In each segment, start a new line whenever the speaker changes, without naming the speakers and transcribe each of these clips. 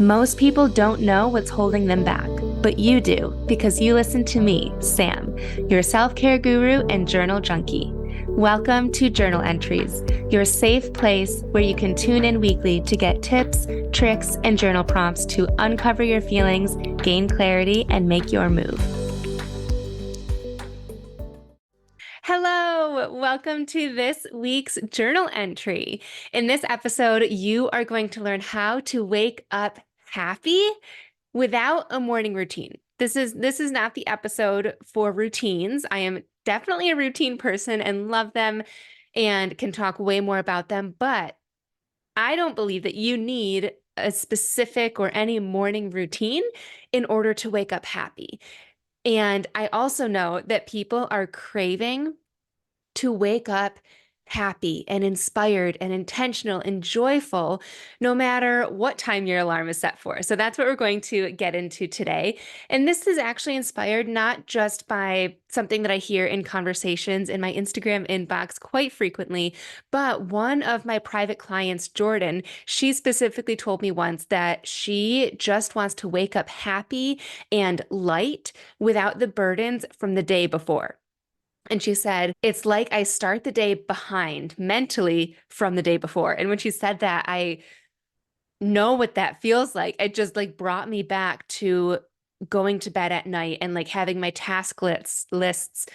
Most people don't know what's holding them back, but you do because you listen to me, Sam, your self-care guru and journal junkie. Welcome to Journal Entries, your safe place where you can tune in weekly to get tips, tricks, and journal prompts to uncover your feelings, gain clarity, and make your move. Hello, welcome to this week's journal entry. In this episode, you are going to learn how to wake up happy without a morning routine. This is not the episode for routines. I am definitely a routine person and love them and can talk way more about them, but I don't believe that you need a specific or any morning routine in order to wake up happy. And I also know that people are craving to wake up happy and inspired and intentional and joyful, no matter what time your alarm is set for. So that's what we're going to get into today. And this is actually inspired not just by something that I hear in conversations in my Instagram inbox quite frequently, but one of my private clients, Jordan, she specifically told me once that she just wants to wake up happy and light without the burdens from the day before. And she said, it's like I start the day behind mentally from the day before. And when she said that, I know what that feels like. It just brought me back to going to bed at night and having my task lists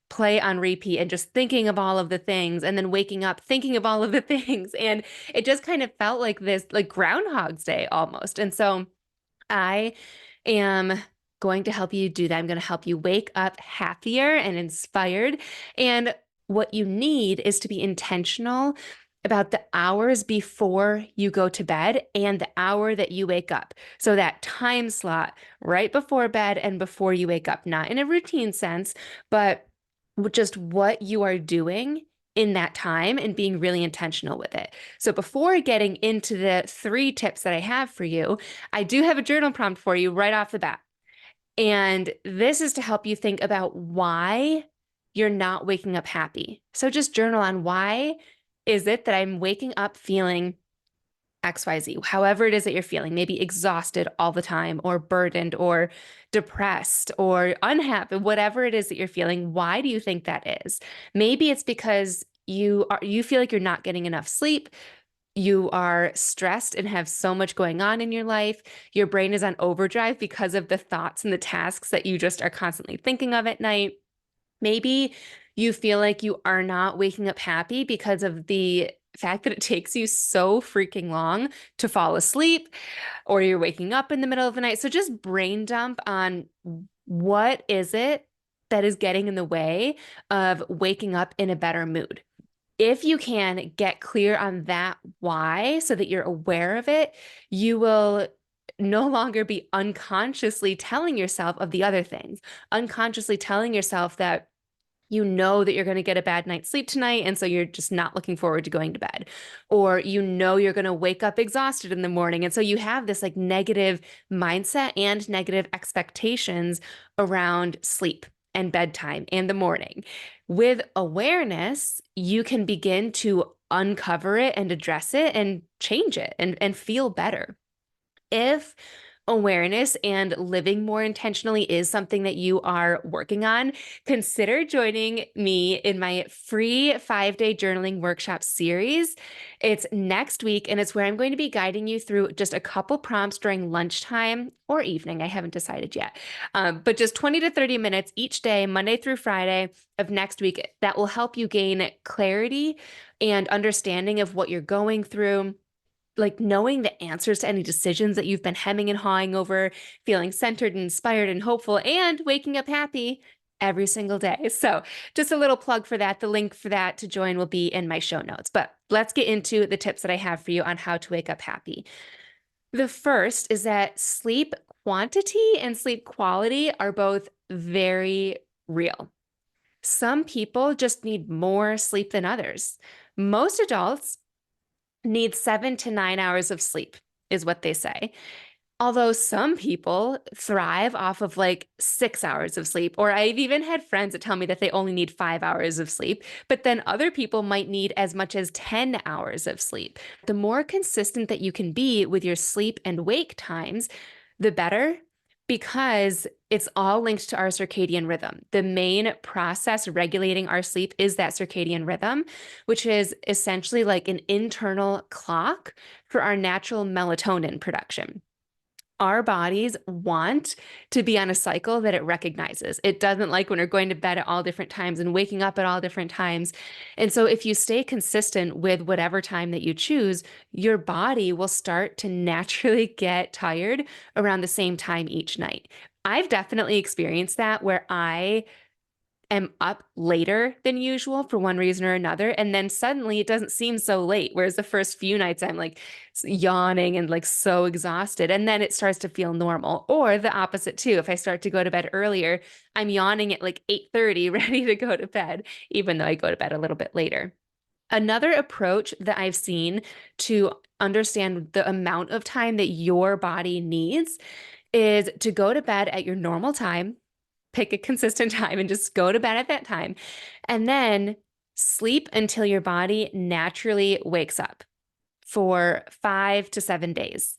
play on repeat and just thinking of all of the things and then waking up thinking of all of the things. And it just kind of felt like this Groundhog's Day almost. And so I am going to help you do that. I'm going to help you wake up happier and inspired. And what you need is to be intentional about the hours before you go to bed and the hour that you wake up. So that time slot right before bed and before you wake up, not in a routine sense, but just what you are doing in that time and being really intentional with it. So before getting into the 3 tips that I have for you, I do have a journal prompt for you right off the bat. And this is to help you think about why you're not waking up happy. So just journal on why is it that I'm waking up feeling XYZ, however it is that you're feeling, maybe exhausted all the time or burdened or depressed or unhappy, whatever it is that you're feeling. Why do you think that is? Maybe it's because you feel like you're not getting enough sleep. You are stressed and have so much going on in your life. Your brain is on overdrive because of the thoughts and the tasks that you just are constantly thinking of at night. Maybe you feel like you are not waking up happy because of the fact that it takes you so freaking long to fall asleep, or you're waking up in the middle of the night. So just brain dump on what is it that is getting in the way of waking up in a better mood. If you can get clear on that why so that you're aware of it, you will no longer be unconsciously telling yourself of the other things, unconsciously telling yourself that you know that you're going to get a bad night's sleep tonight, and so you're just not looking forward to going to bed. Or you know you're going to wake up exhausted in the morning, and so you have this negative mindset and negative expectations around sleep and bedtime and the morning. With awareness, you can begin to uncover it and address it and change it and feel better. If awareness and living more intentionally is something that you are working on, consider joining me in my free 5-day journaling workshop series. It's next week, and it's where I'm going to be guiding you through just a couple prompts during lunchtime or evening. I haven't decided yet, but just 20 to 30 minutes each day, Monday through Friday of next week, that will help you gain clarity and understanding of what you're going through, knowing the answers to any decisions that you've been hemming and hawing over, feeling centered and inspired and hopeful, and waking up happy every single day. So just a little plug for that. The link for that to join will be in my show notes. But let's get into the tips that I have for you on how to wake up happy. The first is that sleep quantity and sleep quality are both very real. Some people just need more sleep than others. Most adults need 7 to 9 hours of sleep, is what they say. Although some people thrive off of like 6 hours of sleep, or I've even had friends that tell me that they only need 5 hours of sleep, but then other people might need as much as 10 hours of sleep. The more consistent that you can be with your sleep and wake times, the better, because it's all linked to our circadian rhythm. The main process regulating our sleep is that circadian rhythm, which is essentially like an internal clock for our natural melatonin production. Our bodies want to be on a cycle that it recognizes. It doesn't like when we're going to bed at all different times and waking up at all different times. And so if you stay consistent with whatever time that you choose, your body will start to naturally get tired around the same time each night. I've definitely experienced that where I am up later than usual for one reason or another. And then suddenly it doesn't seem so late. Whereas the first few nights I'm like yawning and like so exhausted. And then it starts to feel normal. Or the opposite too. If I start to go to bed earlier, I'm yawning at like 8:30, ready to go to bed, even though I go to bed a little bit later. Another approach that I've seen to understand the amount of time that your body needs is to go to bed at your normal time, pick a consistent time and just go to bed at that time. And then sleep until your body naturally wakes up for 5 to 7 days.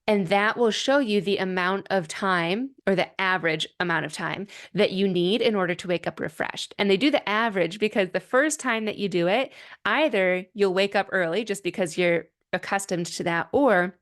And that will show you the amount of time or the average amount of time that you need in order to wake up refreshed. And they do the average because the first time that you do it, either you'll wake up early just because you're accustomed to that, or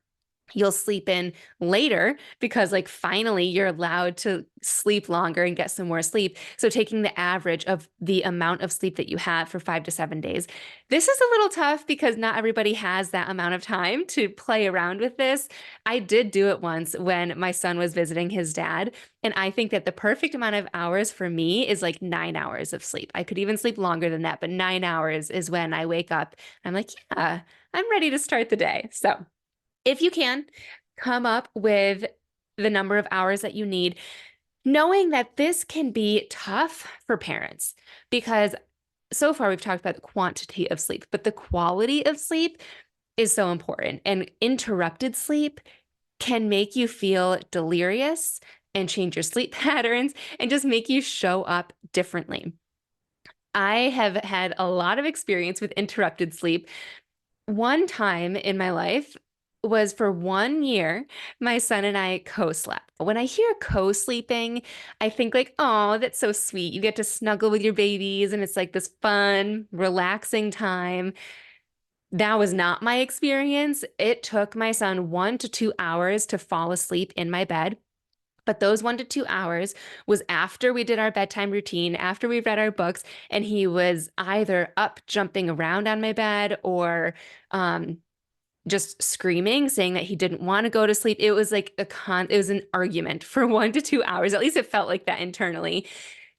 you'll sleep in later because like finally you're allowed to sleep longer and get some more sleep. So taking the average of the amount of sleep that you have for 5 to 7 days. This is a little tough because not everybody has that amount of time to play around with this. I did do it once when my son was visiting his dad. And I think that the perfect amount of hours for me is like 9 hours of sleep. I could even sleep longer than that, but 9 hours is when I wake up. I'm like, yeah, I'm ready to start the day. So if you can, come up with the number of hours that you need, knowing that this can be tough for parents because so far we've talked about the quantity of sleep, but the quality of sleep is so important. And interrupted sleep can make you feel delirious and change your sleep patterns and just make you show up differently. I have had a lot of experience with interrupted sleep. One time in my life was for 1 year, my son and I co-slept. When I hear co-sleeping, I think like, oh, that's so sweet. You get to snuggle with your babies and it's like this fun, relaxing time. That was not my experience. It took my son 1 to 2 hours to fall asleep in my bed. But those 1 to 2 hours was after we did our bedtime routine, after we read our books, and he was either up jumping around on my bed or just screaming, saying that he didn't want to go to sleep. It was like it was an argument for 1 to 2 hours. At least it felt like that internally,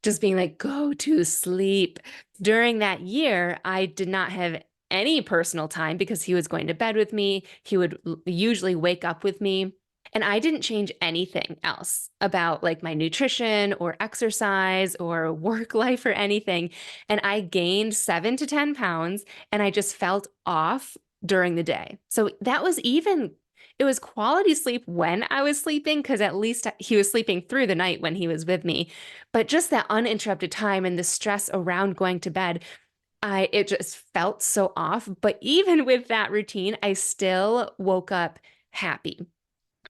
just being like, go to sleep. During that year, I did not have any personal time because he was going to bed with me. He would usually wake up with me. And I didn't change anything else about like my nutrition or exercise or work life or anything. And I gained 7 to 10 pounds and I just felt off during the day. So that was even, it was quality sleep when I was sleeping because at least he was sleeping through the night when he was with me. But just that uninterrupted time and the stress around going to bed, it just felt so off. But even with that routine, I still woke up happy.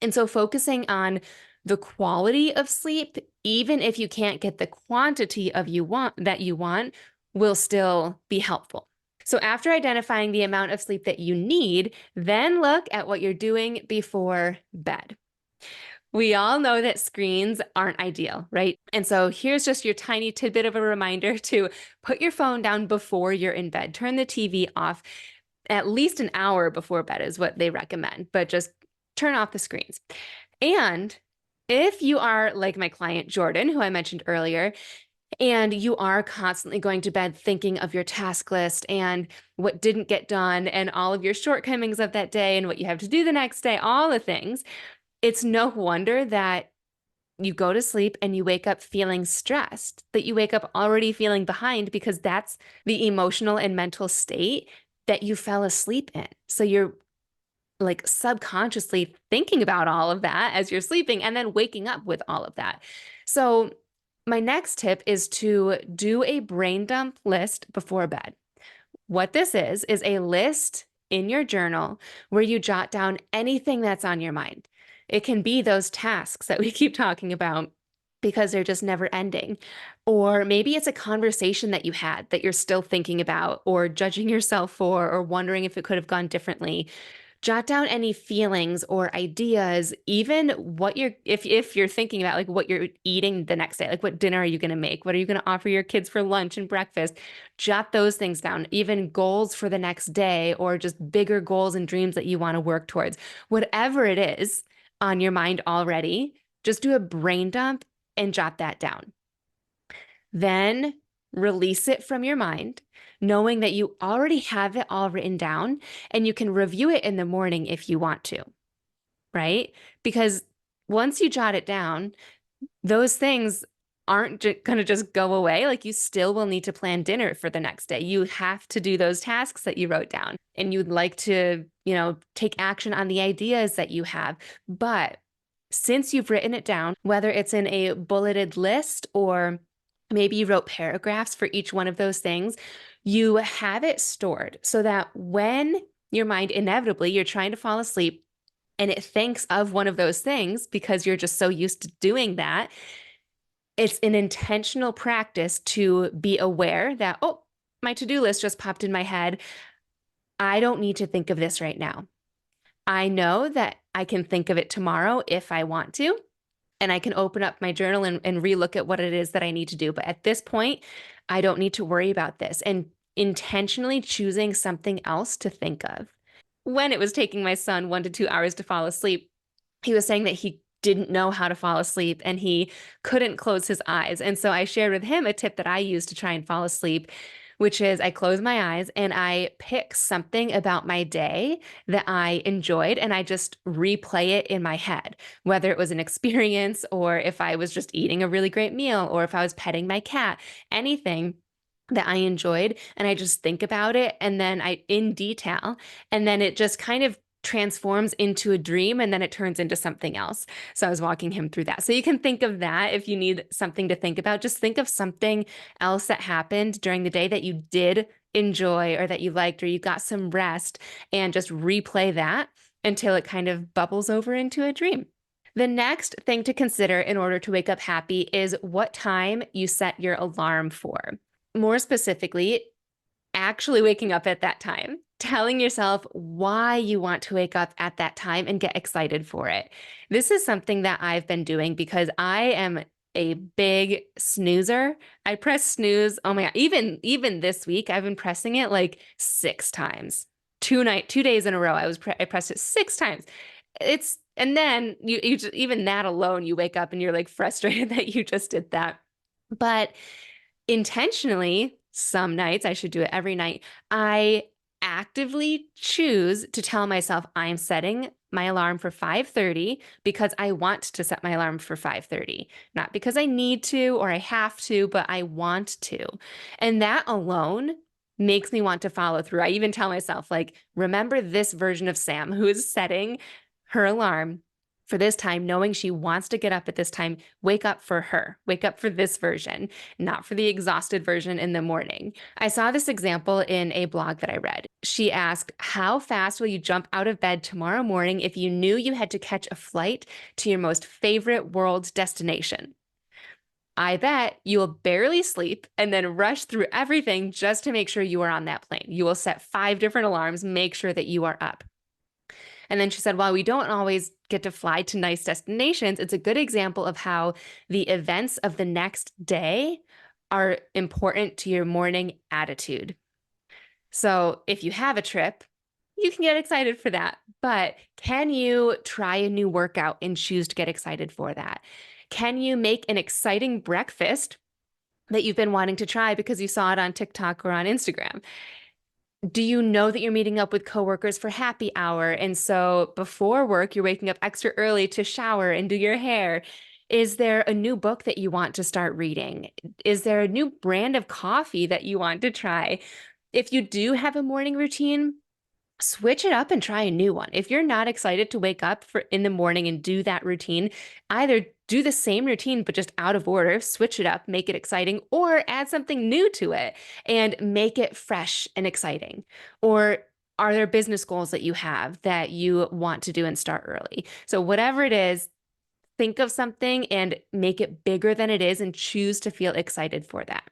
And so focusing on the quality of sleep, even if you can't get the quantity of you want, will still be helpful. So after identifying the amount of sleep that you need, then look at what you're doing before bed. We all know that screens aren't ideal, right? And so here's just your tiny tidbit of a reminder to put your phone down before you're in bed. Turn the TV off at least an hour before bed is what they recommend, but just turn off the screens. And if you are like my client Jordan, who I mentioned earlier, and you are constantly going to bed thinking of your task list and what didn't get done and all of your shortcomings of that day and what you have to do the next day, all the things, it's no wonder that you go to sleep and you wake up feeling stressed, that you wake up already feeling behind because that's the emotional and mental state that you fell asleep in. So you're like subconsciously thinking about all of that as you're sleeping and then waking up with all of that. So, my next tip is to do a brain dump list before bed. What this is a list in your journal where you jot down anything that's on your mind. It can be those tasks that we keep talking about because they're just never ending. Or maybe it's a conversation that you had that you're still thinking about or judging yourself for or wondering if it could have gone differently. Jot down any feelings or ideas, even what you're if you're thinking about like what you're eating the next day, like what dinner are you going to make? What are you going to offer your kids for lunch and breakfast? Jot those things down, even goals for the next day or just bigger goals and dreams that you want to work towards. Whatever it is on your mind already, just do a brain dump and jot that down. Then release it from your mind, knowing that you already have it all written down and you can review it in the morning if you want to, right? Because once you jot it down, those things aren't going to just go away. Like you still will need to plan dinner for the next day. You have to do those tasks that you wrote down and you'd like to, take action on the ideas that you have. But since you've written it down, whether it's in a bulleted list or maybe you wrote paragraphs for each one of those things, you have it stored so that when your mind inevitably, you're trying to fall asleep and it thinks of one of those things because you're just so used to doing that, it's an intentional practice to be aware that, oh, my to-do list just popped in my head. I don't need to think of this right now. I know that I can think of it tomorrow if I want to, and I can open up my journal and relook at what it is that I need to do. But at this point, I don't need to worry about this. And intentionally choosing something else to think of. When it was taking my son 1 to 2 hours to fall asleep, he was saying that he didn't know how to fall asleep and he couldn't close his eyes. And so I shared with him a tip that I use to try and fall asleep, which is I close my eyes and I pick something about my day that I enjoyed and I just replay it in my head, whether it was an experience or if I was just eating a really great meal or if I was petting my cat, anything that I enjoyed. And I just think about it and then in detail, and then it just kind of transforms into a dream and then it turns into something else. So I was walking him through that. So you can think of that if you need something to think about. Just think of something else that happened during the day that you did enjoy or that you liked or you got some rest and just replay that until it kind of bubbles over into a dream. The next thing to consider in order to wake up happy is what time you set your alarm for. More specifically, actually waking up at that time, telling yourself why you want to wake up at that time and get excited for it. This is something that I've been doing because I am a big snoozer. I press snooze. Oh my God. Even this week, I've been pressing it like 6 times. 2 days in a row. I pressed it 6 times. And then you just, even that alone, you wake up and you're like frustrated that you just did that. But intentionally, some nights, I should do it every night, I actively choose to tell myself I'm setting my alarm for 5:30 because I want to set my alarm for 5:30, not because I need to or I have to, but I want to. And that alone makes me want to follow through. I even tell myself, like, remember this version of Sam who is setting her alarm for this time, knowing she wants to get up at this time, wake up for her, wake up for this version, not for the exhausted version in the morning. I saw this example in a blog that I read. She asked, how fast will you jump out of bed tomorrow morning if you knew you had to catch a flight to your most favorite world destination? I bet you will barely sleep and then rush through everything just to make sure you are on that plane. You will set 5 different alarms, make sure that you are up. And then she said, while we don't always get to fly to nice destinations, it's a good example of how the events of the next day are important to your morning attitude. So if you have a trip, you can get excited for that. But can you try a new workout and choose to get excited for that? Can you make an exciting breakfast that you've been wanting to try because you saw it on TikTok or on Instagram? Do you know that you're meeting up with coworkers for happy hour? And so before work, you're waking up extra early to shower and do your hair. Is there a new book that you want to start reading? Is there a new brand of coffee that you want to try? If you do have a morning routine, switch it up and try a new one. If you're not excited to wake up for in the morning and do that routine, either do the same routine but just out of order, switch it up, make it exciting, or add something new to it and make it fresh and exciting. Or are there business goals that you have that you want to do and start early? So whatever it is, think of something and make it bigger than it is and choose to feel excited for that.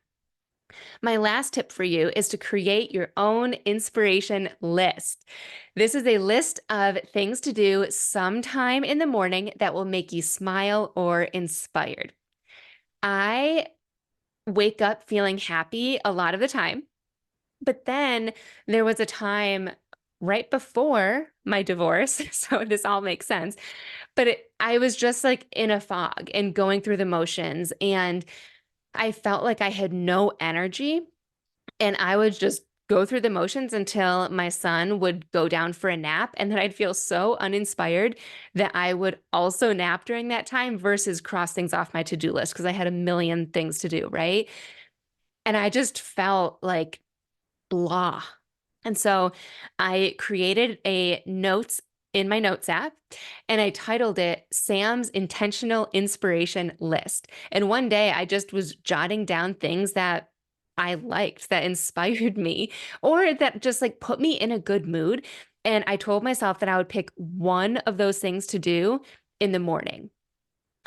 My last tip for you is to create your own inspiration list. This is a list of things to do sometime in the morning that will make you smile or inspired. I wake up feeling happy a lot of the time, but then there was a time right before my divorce, so this all makes sense, but I was just like in a fog and going through the motions, and I felt like I had no energy. And I would just go through the motions until my son would go down for a nap. And then I'd feel so uninspired that I would also nap during that time versus cross things off my to-do list because I had a million things to do, right? And I just felt like blah. And so I created a notes in my notes app and I titled it Sam's Intentional Inspiration List. And one day I just was jotting down things that I liked that inspired me or that just like put me in a good mood. And I told myself that I would pick one of those things to do in the morning.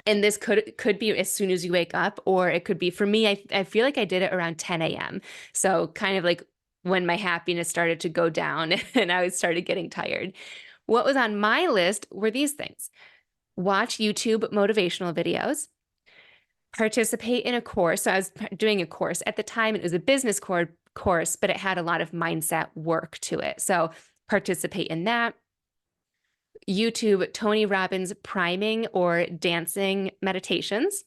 And this could be as soon as you wake up, or it could be for me, I feel like I did it around 10 a.m. So kind of like when my happiness started to go down and I started getting tired. What was on my list were these things: watch YouTube motivational videos, participate in a course. So I was doing a course at the time. It was a business course, but it had a lot of mindset work to it. So participate in that. YouTube Tony Robbins priming or dancing meditations,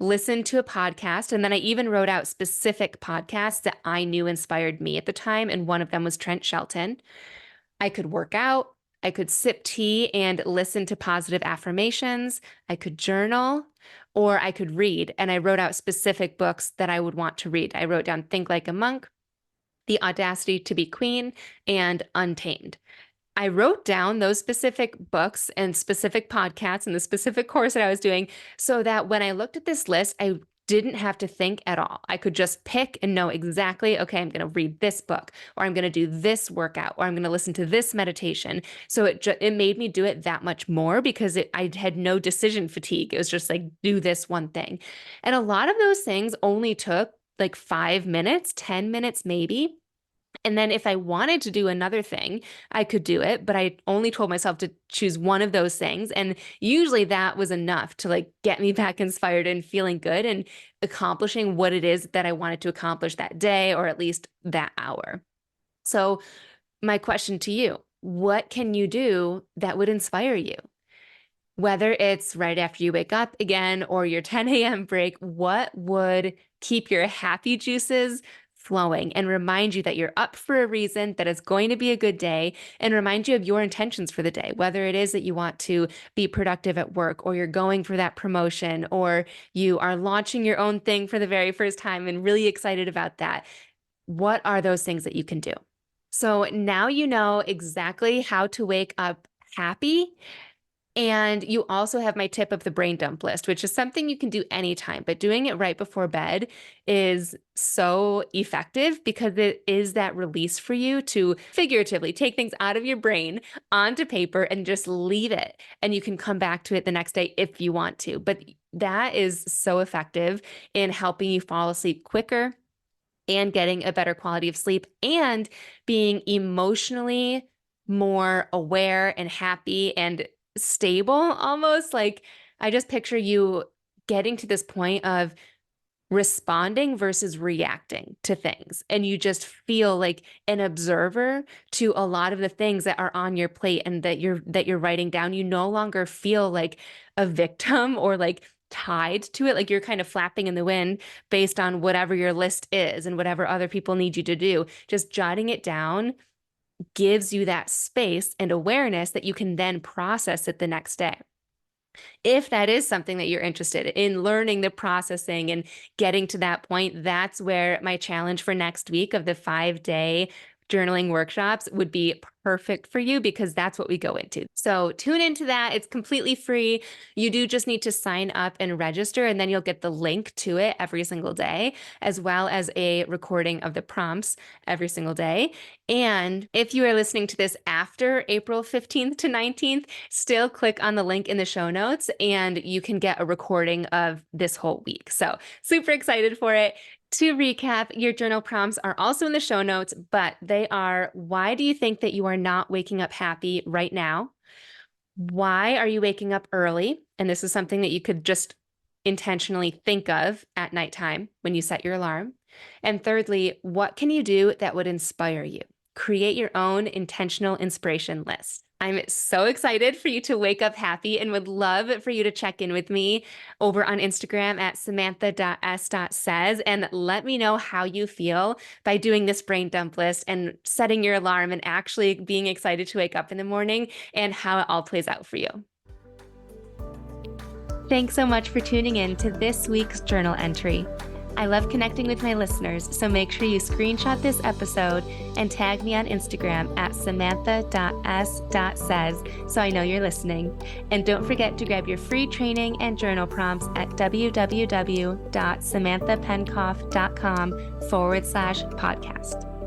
listen to a podcast. And then I even wrote out specific podcasts that I knew inspired me at the time. And one of them was Trent Shelton. I could work out. I could sip tea and listen to positive affirmations. I could journal or I could read. And I wrote out specific books that I would want to read. I wrote down Think Like a Monk, The Audacity to Be Queen, and Untamed. I wrote down those specific books and specific podcasts and the specific course that I was doing so that when I looked at this list, I didn't have to think at all. I could just pick and know exactly, okay, I'm going to read this book, or I'm going to do this workout, or I'm going to listen to this meditation. So it made me do it that much more because I had no decision fatigue. It was just like, do this one thing. And a lot of those things only took like 5 minutes, 10 minutes maybe. And then if I wanted to do another thing, I could do it, but I only told myself to choose one of those things. And usually that was enough to like get me back inspired and feeling good and accomplishing what it is that I wanted to accomplish that day or at least that hour. So my question to you, what can you do that would inspire you? Whether it's right after you wake up again or your 10 a.m. break, what would keep your happy juices flowing and remind you that you're up for a reason, that it's going to be a good day, and remind you of your intentions for the day, whether it is that you want to be productive at work, or you're going for that promotion, or you are launching your own thing for the very first time and really excited about that. What are those things that you can do? So now you know exactly how to wake up happy. And you also have my tip of the brain dump list, which is something you can do anytime, but doing it right before bed is so effective because it is that release for you to figuratively take things out of your brain onto paper and just leave it. And you can come back to it the next day if you want to. But that is so effective in helping you fall asleep quicker and getting a better quality of sleep and being emotionally more aware and happy and stable almost. Like I just picture you getting to this point of responding versus reacting to things, and you just feel like an observer to a lot of the things that are on your plate and that you're writing down. You no longer feel like a victim or like tied to it, like you're kind of flapping in the wind based on whatever your list is and whatever other people need you to do. Just jotting it down gives you that space and awareness that you can then process it the next day. If that is something that you're interested in, learning the processing and getting to that point, that's where my challenge for next week of the 5-day journaling workshops would be perfect for you because that's what we go into. So tune into that. It's completely free. You do just need to sign up and register, and then you'll get the link to it every single day, as well as a recording of the prompts every single day. And if you are listening to this after April 15th to 19th, still click on the link in the show notes and you can get a recording of this whole week. So super excited for it. To recap, your journal prompts are also in the show notes, but they are: why do you think that you are not waking up happy right now? Why are you waking up early? And this is something that you could just intentionally think of at nighttime when you set your alarm. And thirdly, what can you do that would inspire you? Create your own intentional inspiration list. I'm so excited for you to wake up happy and would love for you to check in with me over on Instagram at samantha.s.says and let me know how you feel by doing this brain dump list and setting your alarm and actually being excited to wake up in the morning and how it all plays out for you. Thanks so much for tuning in to this week's journal entry. I love connecting with my listeners, so make sure you screenshot this episode and tag me on Instagram at samantha.s.says so I know you're listening. And don't forget to grab your free training and journal prompts at www.samanthapenkoff.com/podcast.